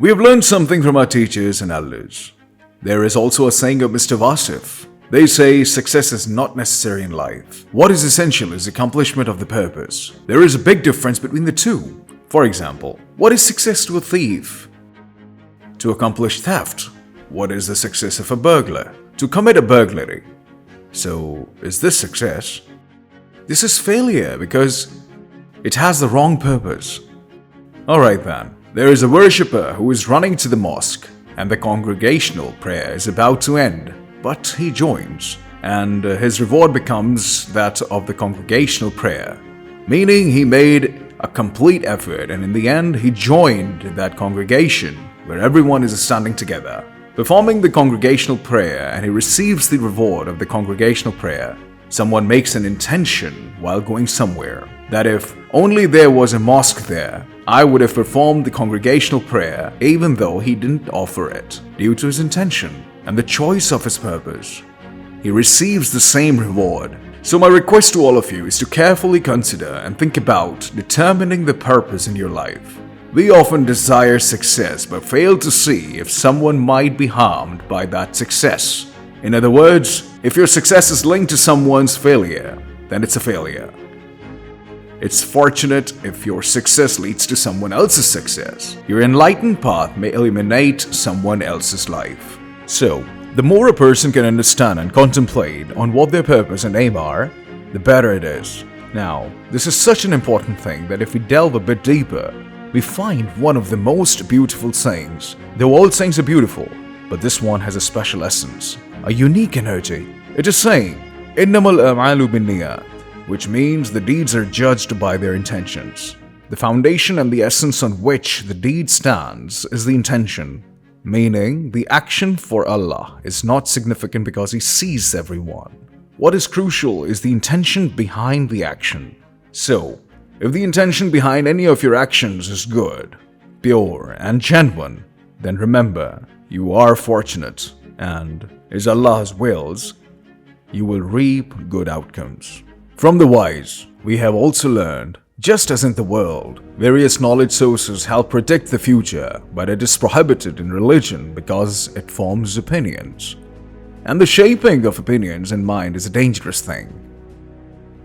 We have learned something from our teachers and elders. There is also a saying of Mr. Vasif. They say success is not necessary in life. What is essential is accomplishment of the purpose. There is a big difference between the two. For example, what is success to a thief? To accomplish theft. What is the success of a burglar? To commit a burglary. So, is this success? This is failure because it has the wrong purpose. Alright then, there is a worshipper who is running to the mosque and the congregational prayer is about to end, but he joins and his reward becomes that of the congregational prayer, meaning he made a complete effort and in the end he joined that congregation where everyone is standing together, performing the congregational prayer, and he receives the reward of the congregational prayer. Someone makes an intention while going somewhere that if only there was a mosque there, I would have performed the congregational prayer even though he didn't offer it, due to his intention and the choice of his purpose. He receives the same reward. So my request to all of you is to carefully consider and think about determining the purpose in your life. We often desire success but fail to see if someone might be harmed by that success. In other words, if your success is linked to someone's failure, then it's a failure. It's fortunate if your success leads to someone else's success. Your enlightened path may illuminate someone else's life. So, the more a person can understand and contemplate on what their purpose and aim are, the better it is. Now, this is such an important thing that if we delve a bit deeper, we find one of the most beautiful sayings. Though all sayings are beautiful, but this one has a special essence, a unique energy. It is saying, "Innamal a'malu binniyat," which means the deeds are judged by their intentions. The foundation and the essence on which the deed stands is the intention, meaning the action for Allah is not significant because He sees everyone. What is crucial is the intention behind the action. So, if the intention behind any of your actions is good, pure and genuine, then remember, you are fortunate and, as Allah's wills, you will reap good outcomes. From the wise, we have also learned, just as in the world, various knowledge sources help predict the future, but it is prohibited in religion because it forms opinions. And the shaping of opinions in mind is a dangerous thing.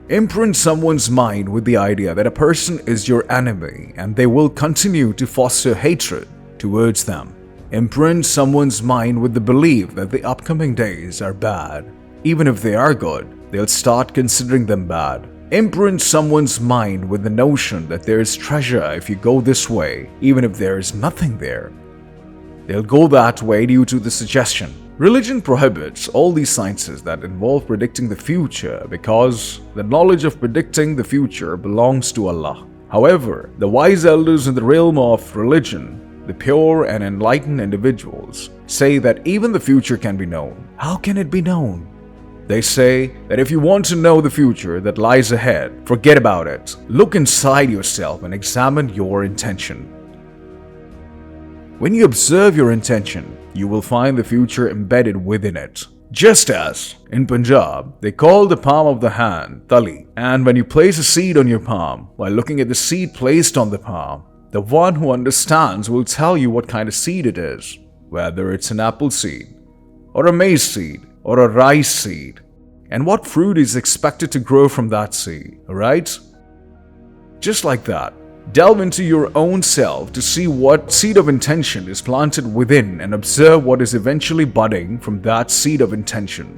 Imprint someone's mind with the idea that a person is your enemy and they will continue to foster hatred towards them. Imprint someone's mind with the belief that the upcoming days are bad. Even if they are good, they'll start considering them bad. Imprint someone's mind with the notion that there is treasure if you go this way, even if there is nothing there. They'll go that way due to the suggestion. Religion prohibits all these sciences that involve predicting the future because the knowledge of predicting the future belongs to Allah. However, the wise elders in the realm of religion, the pure and enlightened individuals, say that even the future can be known. How can it be known? They say that if you want to know the future that lies ahead, forget about it. Look inside yourself and examine your intention. When you observe your intention, you will find the future embedded within it. Just as, in Punjab, they call the palm of the hand tali, and when you place a seed on your palm, while looking at the seed placed on the palm, the one who understands will tell you what kind of seed it is, whether it's an apple seed, or a maize seed, or a rice seed, and what fruit is expected to grow from that seed, right? Just like that, delve into your own self to see what seed of intention is planted within and observe what is eventually budding from that seed of intention.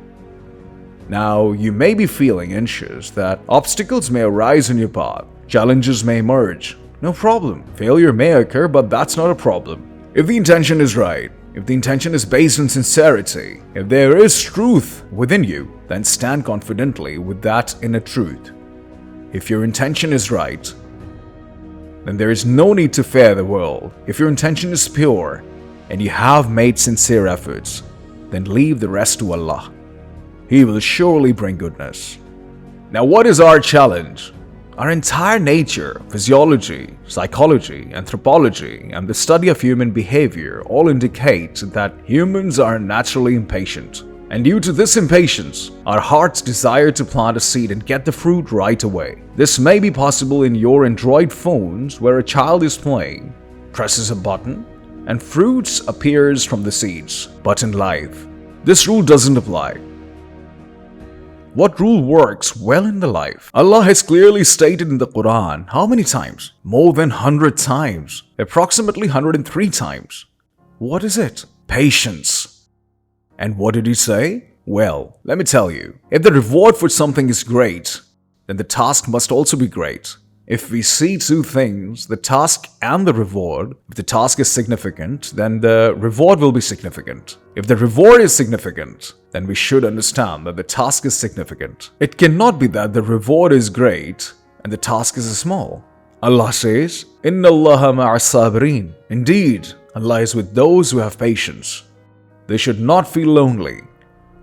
Now, you may be feeling anxious that obstacles may arise in your path, challenges may emerge. No problem, failure may occur, but that's not a problem. If the intention is right, if the intention is based on sincerity, if there is truth within you, then stand confidently with that inner truth. If your intention is right, then there is no need to fear the world. If your intention is pure and you have made sincere efforts, then leave the rest to Allah. He will surely bring goodness. Now, what is our challenge? Our entire nature, physiology, psychology, anthropology, and the study of human behavior all indicate that humans are naturally impatient. And due to this impatience, our hearts desire to plant a seed and get the fruit right away. This may be possible in your Android phones where a child is playing, presses a button, and fruits appears from the seeds. But in life, this rule doesn't apply. What rule works well in the life? Allah has clearly stated in the Quran how many times? More than 100 times. Approximately 103 times. What is it? Patience. And what did he say? Well, let me tell you. If the reward for something is great, then the task must also be great. If we see two things, the task and the reward, if the task is significant, then the reward will be significant. If the reward is significant, then we should understand that the task is significant. It cannot be that the reward is great and the task is small. Allah says, Inna Allaha ma'as sabirin. Indeed, Allah is with those who have patience. They should not feel lonely.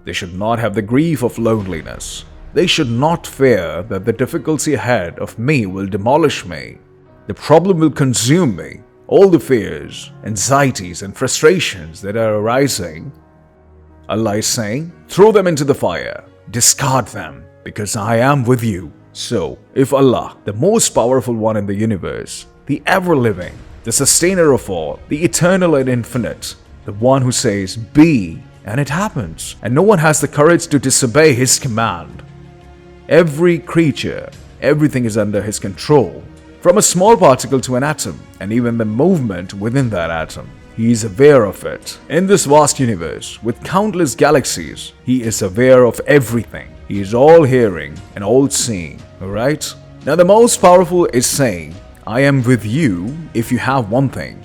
They should not have the grief of loneliness. They should not fear that the difficulty ahead of me will demolish me. The problem will consume me. All the fears, anxieties, and frustrations that are arising, Allah is saying, throw them into the fire, discard them, because I am with you. So, if Allah, the most powerful one in the universe, the ever-living, the sustainer of all, the eternal and infinite, the one who says, be, and it happens, and no one has the courage to disobey His command. Every creature, everything is under His control, from a small particle to an atom, and even the movement within that atom. He is aware of it. In this vast universe, with countless galaxies, He is aware of everything. He is all-hearing and all-seeing, alright? Now the most powerful is saying, I am with you if you have one thing,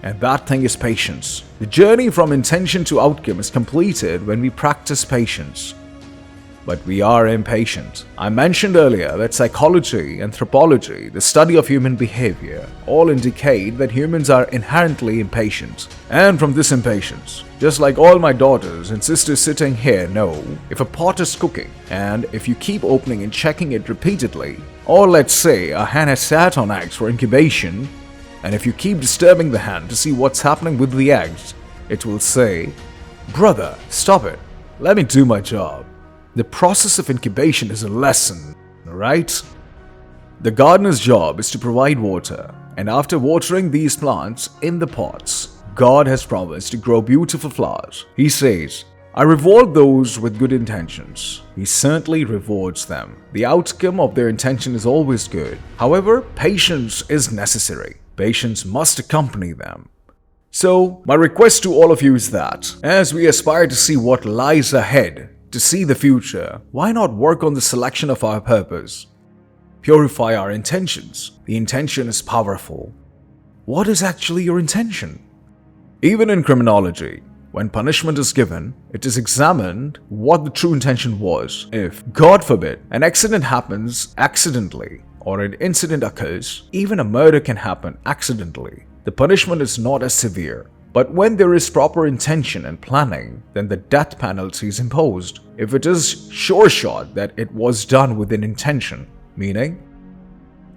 and that thing is patience. The journey from intention to outcome is completed when we practice patience. But we are impatient. I mentioned earlier that psychology, anthropology, the study of human behavior, all indicate that humans are inherently impatient. And from this impatience, just like all my daughters and sisters sitting here know, if a pot is cooking, and if you keep opening and checking it repeatedly, or let's say a hen has sat on eggs for incubation, and if you keep disturbing the hen to see what's happening with the eggs, it will say, brother, stop it, let me do my job. The process of incubation is a lesson, right? The gardener's job is to provide water, and after watering these plants in the pots, God has promised to grow beautiful flowers. He says, I reward those with good intentions. He certainly rewards them. The outcome of their intention is always good. However, patience is necessary. Patience must accompany them. So, my request to all of you is that, as we aspire to see what lies ahead, to see the future, why not work on the selection of our purpose? Purify our intentions. The intention is powerful. What is actually your intention? Even in criminology, when punishment is given, it is examined what the true intention was. If, God forbid, an accident happens accidentally, or an incident occurs, even a murder can happen accidentally. The punishment is not as severe. But when there is proper intention and planning, then the death penalty is imposed. If it is sure shot that it was done with an intention, meaning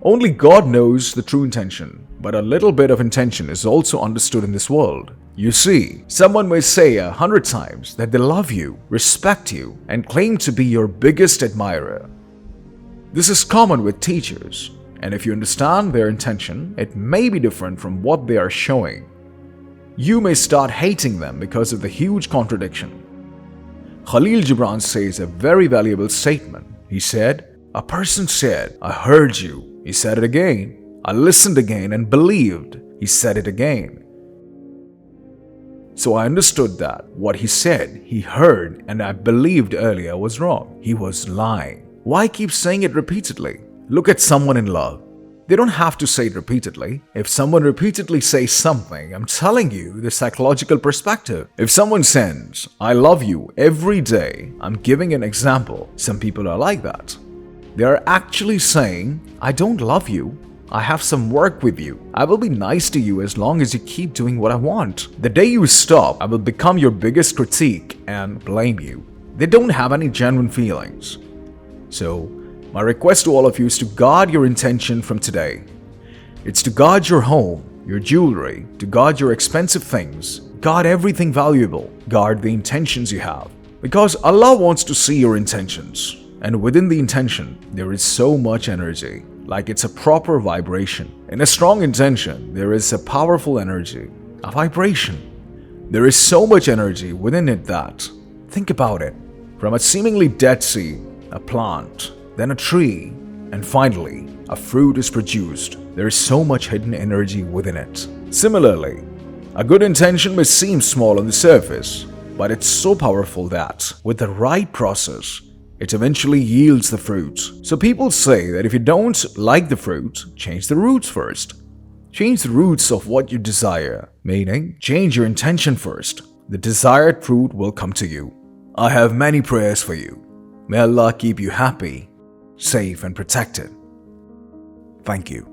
only God knows the true intention, but a little bit of intention is also understood in this world. You see, someone may say 100 times that they love you, respect you, and claim to be your biggest admirer. This is common with teachers, and if you understand their intention, it may be different from what they are showing. You may start hating them because of the huge contradiction. Khalil Gibran says a very valuable statement. He said, a person said, I heard you. He said it again. I listened again and believed. He said it again. So I understood that what he said, he heard, and I believed earlier was wrong. He was lying. Why keep saying it repeatedly? Look at someone in love. They don't have to say it repeatedly. If someone repeatedly says something, I'm telling you the psychological perspective. If someone says, I love you every day, I'm giving an example. Some people are like that. They are actually saying, I don't love you. I have some work with you. I will be nice to you as long as you keep doing what I want. The day you stop, I will become your biggest critique and blame you. They don't have any genuine feelings. So, my request to all of you is to guard your intention from today. It's to guard your home, your jewelry, to guard your expensive things, guard everything valuable, guard the intentions you have. Because Allah wants to see your intentions. And within the intention, there is so much energy, like it's a proper vibration. In a strong intention, there is a powerful energy. a vibration. There is so much energy within it that, think about it, from a seemingly dead seed, a plant, then a tree, and finally, a fruit is produced. There is so much hidden energy within it. Similarly, a good intention may seem small on the surface, but it's so powerful that, with the right process, it eventually yields the fruits. So people say that if you don't like the fruit, change the roots first. Change the roots of what you desire, meaning change your intention first. The desired fruit will come to you. I have many prayers for you. May Allah keep you happy, safe and protected. Thank you.